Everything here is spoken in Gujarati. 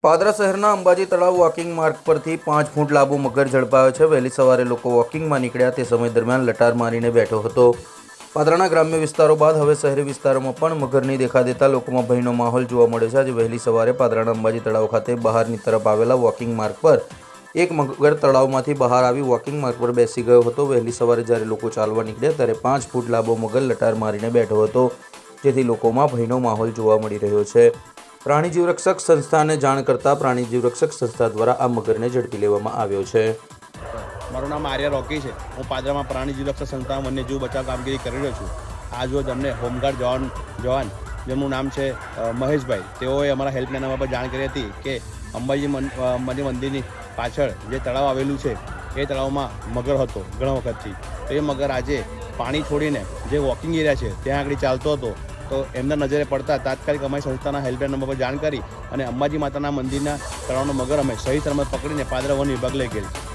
પાદરા શહેરના અંબાજી તળાવ વોકિંગ માર્ગ પરથી 5 ફૂટ લાંબો મગર ઝડપાયો છે। વહેલી સવારે લોકો વોકિંગમાં નીકળ્યા તે સમય દરમિયાન લટાર મારીને બેઠો હતો। પાદરાના ગ્રામ્ય વિસ્તારો બાદ હવે શહેરી વિસ્તારોમાં પણ મગરની દેખા દેતા લોકોમાં ભયનો માહોલ જોવા મળ્યો છે। આજે વહેલી સવારે પાદરાના અંબાજી તળાવ ખાતે બહારની તરફ આવેલા વોકિંગ માર્ગ પર એક મગર તળાવમાંથી બહાર આવી વોકિંગ માર્ગ પર બેસી ગયો હતો। વહેલી સવારે જ્યારે લોકો ચાલવા નીકળ્યા ત્યારે 5 ફૂટ લાંબો મગર લટાર મારીને બેઠો હતો, જેથી લોકોમાં ભયનો માહોલ જોવા મળી રહ્યો છે। પ્રાણી જીવરક્ષક સંસ્થાને જાણ કરતા પ્રાણી જીવરક્ષક સંસ્થા દ્વારા આ મગરને ઝડપી લેવામાં આવ્યો છે। મારું નામ આર્ય રોકી છે। હું પાદરામાં પ્રાણી જીવરક્ષક સંસ્થા વન્યજીવ બચાવ કામગીરી કરી રહ્યો છું। આજ રોજ અમને હોમગાર્ડ જવાન જેમનું નામ છે મહેશભાઈ, તેઓએ અમારા હેલ્પલાઇન નંબર પર જાણ કરી હતી કે અંબાજી મંદિરની પાછળ જે તળાવ આવેલું છે એ તળાવમાં મગર હતો ઘણા વખતથી। તો એ મગર આજે પાણી છોડીને જે વોકિંગ એરિયા છે ત્યાં આગળ ચાલતો હતો, તો એમના નજરે પડતા તાત્કાલિક અમારી સંસ્થાના હેલ્પલાઇન નંબર પર જાણ કરી અને અંબાજી માતાના મંદિરના તળાવનો મગર અમે સહી સલામત પકડીને પાદરા વન વિભાગ લઈ ગયેલ છે।